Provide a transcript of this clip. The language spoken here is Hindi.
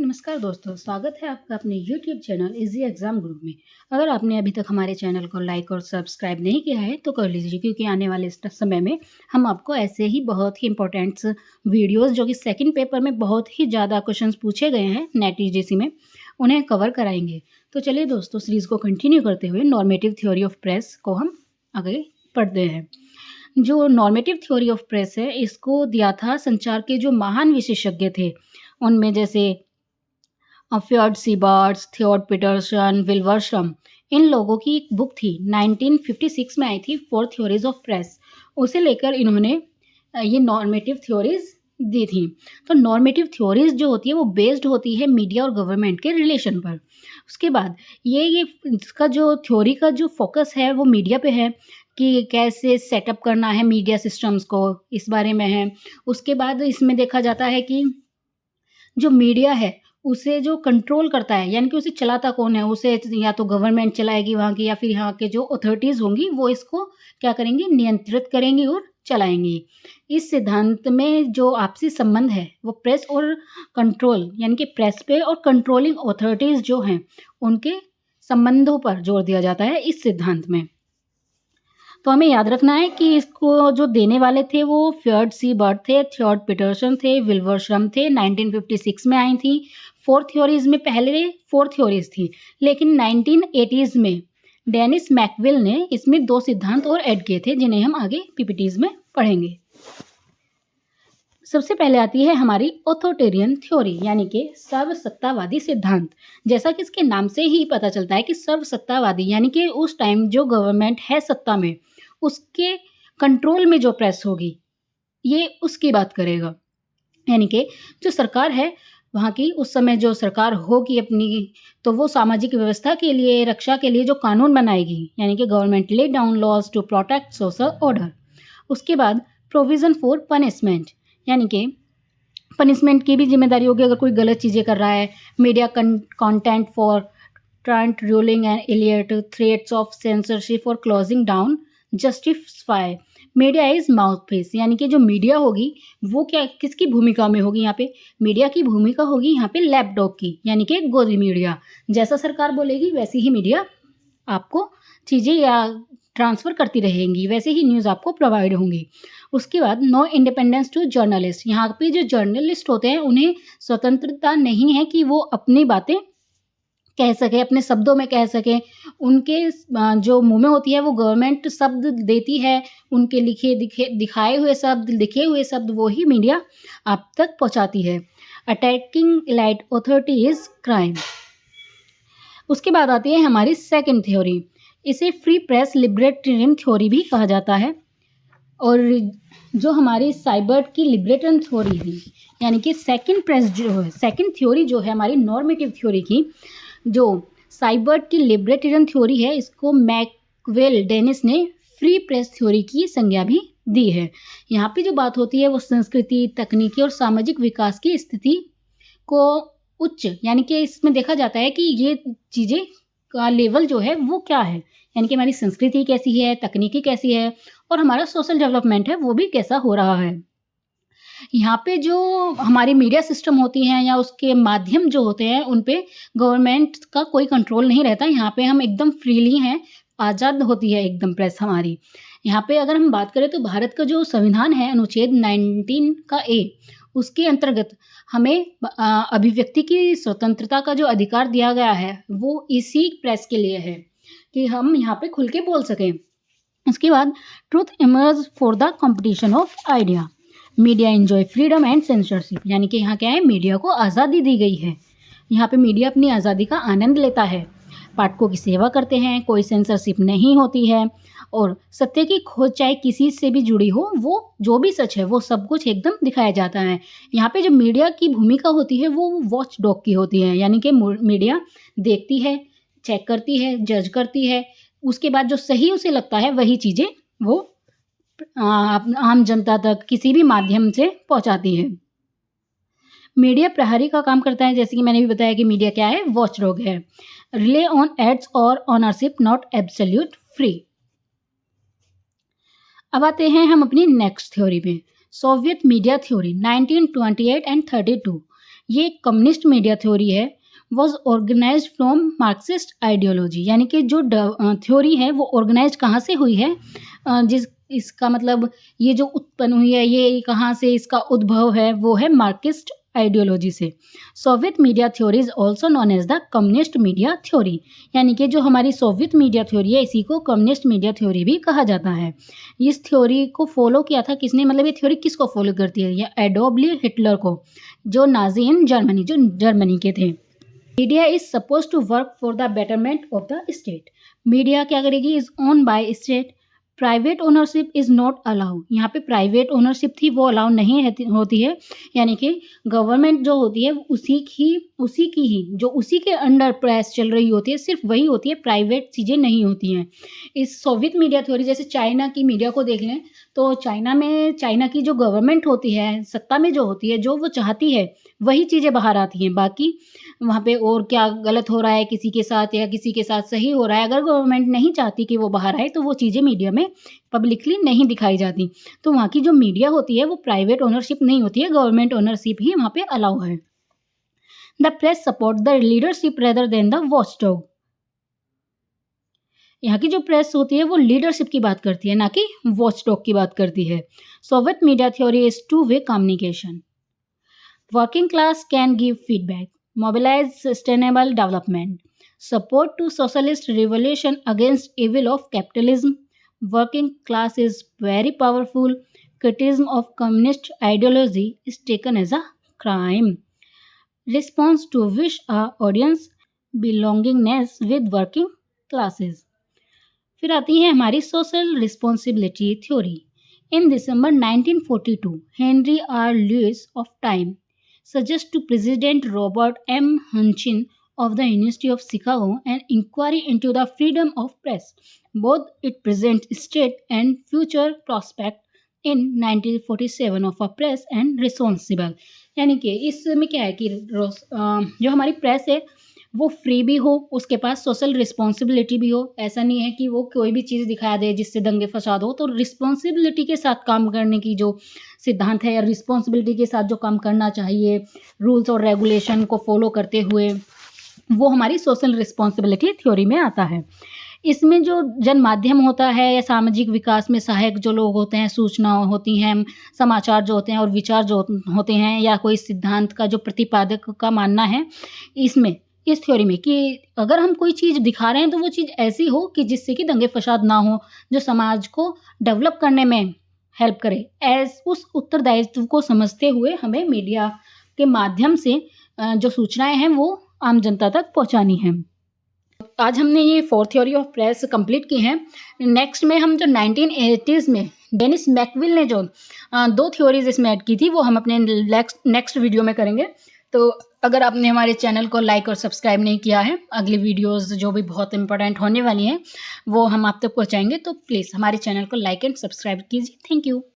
नमस्कार दोस्तों, स्वागत है आपका अपने YouTube channel easy exam group में। अगर आपने अभी तक हमारे चैनल को लाइक और सब्सक्राइब नहीं किया है तो कर लीजिए, क्योंकि आने वाले इस समय में हम आपको ऐसे ही बहुत ही इम्पोर्टेंट्स वीडियोस जो कि सेकंड पेपर में बहुत ही ज़्यादा क्वेश्चंस पूछे गए हैं नेट यूजीसी में, उन्हें कवर कराएंगे। तो चलिए दोस्तों, सीरीज़ को कंटिन्यू करते हुए नॉर्मेटिव थ्योरी ऑफ प्रेस को हम आगे पढ़ते हैं। जो नॉर्मेटिव थ्योरी ऑफ प्रेस है, इसको दिया था संचार के जो महान विशेषज्ञ थे, उनमें जैसे फ्योर्ड सीबर्ट्स, थियोड पीटरसन, विल्वर्सम, इन लोगों की एक बुक थी 1956 में आई थी, 4 थ्योरीज ऑफ प्रेस। उसे लेकर इन्होंने ये नॉर्मेटिव थ्योरीज दी थी। तो नॉर्मेटिव थ्योरीज जो होती है वो बेस्ड होती है मीडिया और गवर्नमेंट के रिलेशन पर। उसके बाद ये इसका जो थ्योरी का जो फोकस है वो मीडिया पे है कि कैसे सेटअप करना है मीडिया सिस्टम्स को, इस बारे में है। उसके बाद इसमें देखा जाता है कि जो मीडिया है उसे जो कंट्रोल करता है, यानी कि उसे चलाता कौन है, उसे या तो गवर्नमेंट चलाएगी वहाँ की, या फिर यहाँ के जो अथॉरिटीज़ होंगी वो इसको क्या करेंगी, नियंत्रित करेंगी और चलाएंगी। इस सिद्धांत में जो आपसी संबंध है वो प्रेस और कंट्रोल, यानी कि प्रेस पे और कंट्रोलिंग अथॉरिटीज़ जो हैं उनके संबंधों पर जोर दिया जाता है इस सिद्धांत में। तो हमें याद रखना है कि इसको जो देने वाले थे वो फ्योर्ड सीबर्ट थे, थियोड पीटरसन थे, विल्वर्सम थे। 1956 में आई थी। 4 थ्योरीज में पहले 4 थ्योरीज थी, लेकिन 1980s में डेनिस मैकविल ने इसमें 2 सिद्धांत और ऐड किए थे, जिन्हें हम आगे पीपीटीज में पढ़ेंगे। सबसे पहले आती है हमारी ऑथोरिटेरियन थ्योरी, यानी कि सर्वसत्तावादी सिद्धांत। जैसा कि इसके नाम से ही पता चलता है कि सर्वसत्तावादी, यानी कि उस टाइम जो गवर्नमेंट है सत्ता में, उसके कंट्रोल में जो प्रेस होगी ये उसकी बात करेगा। यानी कि जो सरकार है वहाँ की, उस समय जो सरकार होगी अपनी, तो वो सामाजिक व्यवस्था के लिए, रक्षा के लिए जो कानून बनाएगी, यानी कि government lay down laws to protect social order. उसके बाद प्रोविज़न फॉर पनिशमेंट, यानी कि पनिशमेंट की भी जिम्मेदारी होगी अगर कोई गलत चीज़ें कर रहा है। Media content for tyrant ruling and elite threats of censorship और closing down justify. Media is mouthpiece, यानी कि जो मीडिया होगी वो क्या, किसकी भूमिका में होगी यहाँ पे? मीडिया की भूमिका होगी यहाँ पे लैपडॉग की, यानी कि गोदी मीडिया। जैसा सरकार बोलेगी वैसी ही मीडिया आपको चीज़ें या ट्रांसफ़र करती रहेंगी, वैसे ही न्यूज़ आपको प्रोवाइड होंगी। उसके बाद नो इंडिपेंडेंस टू जर्नलिस्ट, यहाँ पे जो जर्नलिस्ट होते हैं उन्हें स्वतंत्रता नहीं है कि वो अपनी बातें कह सकें, अपने शब्दों में कह सकें। उनके जो मुँह में होती है वो गवर्नमेंट शब्द देती है, उनके दिखाए हुए शब्द, लिखे हुए शब्द वो ही मीडिया आप तक पहुँचाती है। Attacking elite authority is crime. उसके बाद आती है हमारी सेकंड थ्योरी। इसे फ्री प्रेस लिबर्टेरियन थ्योरी भी कहा जाता है। और जो हमारी साइबर्ट की लिबरेटन थ्योरी थी, यानी कि सेकंड प्रेस जो है, सेकंड थ्योरी जो है हमारी नॉर्मेटिव थ्योरी की, जो साइबर्ट की लिबरेटरियन थ्योरी है, इसको मैकवेल डेनिस ने फ्री प्रेस थ्योरी की संज्ञा भी दी है। यहाँ पे जो बात होती है वो संस्कृति, तकनीकी और सामाजिक विकास की स्थिति को उच्च, यानी कि इसमें देखा जाता है कि ये चीज़ें का लेवल जो है वो क्या है, यानी कि हमारी संस्कृति कैसी है, तकनीकी कैसी है, और हमारा सोशल डेवलपमेंट है वो भी कैसा हो रहा है। यहाँ पे जो हमारी मीडिया सिस्टम होती हैं या उसके माध्यम जो होते हैं उन पे गवर्नमेंट का कोई कंट्रोल नहीं रहता। यहाँ पे हम एकदम फ्रीली हैं, आज़ाद होती है एकदम प्रेस हमारी। यहाँ पे अगर हम बात करें तो भारत का जो संविधान है, अनुच्छेद 19 का ए, उसके अंतर्गत हमें अभिव्यक्ति की स्वतंत्रता का जो अधिकार दिया गया है वो इसी प्रेस के लिए है कि हम यहाँ पे खुल के बोल सकें। उसके बाद truth emerge for the competition of idea. Media enjoy freedom and censorship, यानी कि यहाँ क्या है, मीडिया को आज़ादी दी गई है। यहाँ पे मीडिया अपनी आज़ादी का आनंद लेता है, पाठकों की सेवा करते हैं, कोई सेंसरशिप नहीं होती है, और सत्य की खोज चाहे किसी से भी जुड़ी हो, वो जो भी सच है वो सब कुछ एकदम दिखाया जाता है। यहाँ पे जो मीडिया की भूमिका होती है वो वॉच डॉग की होती है, यानी कि मीडिया देखती है, चेक करती है, जज करती है, उसके बाद जो सही उसे लगता है वही चीज़ें वो आम जनता तक किसी भी माध्यम से पहुंचाती है। मीडिया प्रहरी का काम करता है, जैसे कि मैंने भी बताया कि मीडिया क्या है, वॉचडॉग है। रिले ऑन एड्स और ऑनरशिप, नॉट एब्सोल्यूट फ्री। अब आते हैं हम अपनी नेक्स्ट थ्योरी पे, सोवियत मीडिया थ्योरी 1928 एंड 32। ये कम्युनिस्ट मीडिया थ्योरी है, was organized from Marxist ideology, यानी कि जो थ्योरी है वो ऑर्गेनाइज कहाँ से हुई है, जिस इसका मतलब ये जो उत्पन्न हुई है, ये कहाँ से इसका उद्भव है, वो है मार्क्सिस्ट आइडियोलॉजी से। Soviet media theory is also known as the communist media theory, यानी कि जो हमारी सोवियत मीडिया थ्योरी है इसी को कम्युनिस्ट मीडिया थ्योरी भी कहा जाता है। इस थ्योरी को फॉलो किया था किसने, मतलब ये थ्योरी किसको फॉलो करती है, ये एडोल्फ हिटलर को, जो नाजी इन जर्मनी, जो जर्मनी के थे। Media is suppose to work for the betterment of the state. Media क्या करेगी, is own by state. Private ownership is not allow, यहाँ पे प्राइवेट ओनरशिप थी वो अलाउ नहीं होती है, यानी कि गवर्नमेंट जो होती है उसी की ही जो उसी के अंडर प्रेस चल रही होती है, सिर्फ वही होती है, प्राइवेट चीज़ें नहीं होती हैं। इस सोवियत मीडिया थ्योरी, जैसे चाइना की मीडिया को देख लें तो चाइना की जो गवर्नमेंट होती है, सत्ता में जो होती है, जो वो चाहती है वही चीज़ें बाहर आती हैं। बाकी वहाँ पे और क्या गलत हो रहा है किसी के साथ या किसी के साथ सही हो रहा है, अगर गवर्नमेंट नहीं चाहती कि वो बाहर आए तो वो चीज़ें मीडिया में पब्लिकली नहीं दिखाई जाती। तो वहाँ की जो मीडिया होती है वो प्राइवेट ओनरशिप नहीं होती है, गवर्नमेंट ओनरशिप ही वहाँ पे अलाउ है। The press support the leadership rather than the watchdog. यहाँ की जो प्रेस होती है वो लीडरशिप की बात करती है, ना कि वॉचडॉग की बात करती है। Soviet media theory is two way communication. Working class can give feedback, mobilize sustainable development, support to socialist revolution against evil of capitalism. Working class is very powerful. Criticism of communist ideology is taken as a crime. Response to which a audience belongingness with working classes. फिर आती है हमारी social responsibility theory. In December 1942 Henry R Luce of Time suggest to President Robert M. Hunchin of the University of Chicago an inquiry into the freedom of press, both its present state and future prospect in 1947 of a press and responsible। यानी कि इसमें क्या है कि जो हमारी प्रेस है वो फ्री भी हो, उसके पास सोशल रिस्पॉन्सिबिलिटी भी हो। ऐसा नहीं है कि वो कोई भी चीज़ दिखा दे जिससे दंगे फसाद हो, तो रिस्पॉन्सिबिलिटी के साथ काम करने की जो सिद्धांत है या रिस्पॉन्सिबिलिटी के साथ जो काम करना चाहिए, रूल्स और रेगुलेशन को फॉलो करते हुए, वो हमारी सोशल रिस्पॉन्सिबिलिटी थ्योरी में आता है। इसमें जो जन माध्यम होता है या सामाजिक विकास में सहायक जो लोग होते हैं, सूचना होती हैं, समाचार जो होते हैं और विचार जो होते हैं, या कोई सिद्धांत का जो प्रतिपादक का मानना है इसमें, इस थ्योरी में, कि अगर हम कोई चीज़ दिखा रहे हैं तो वो चीज़ ऐसी हो कि जिससे कि दंगे फसाद ना हो, जो समाज को डेवलप करने में हेल्प करे। उस उत्तरदायित्व को समझते हुए हमें मीडिया के माध्यम से जो सूचनाएं हैं वो आम जनता तक पहुंचानी है। आज हमने ये 4 थ्योरी ऑफ प्रेस कंप्लीट की हैं। नेक्स्ट में हम जो 1980s में डेनिस मैकविल ने जो 2 थ्योरीज इसमें ऐड की थी वो हम अपने नेक्स्ट वीडियो में करेंगे। तो अगर आपने हमारे चैनल को लाइक और सब्सक्राइब नहीं किया है, अगली वीडियोस जो भी बहुत इंपॉर्टेंट होने वाली हैं वो हम आप तक पहुंचाएंगे, तो प्लीज़ हमारे चैनल को लाइक एंड सब्सक्राइब कीजिए। Thank you.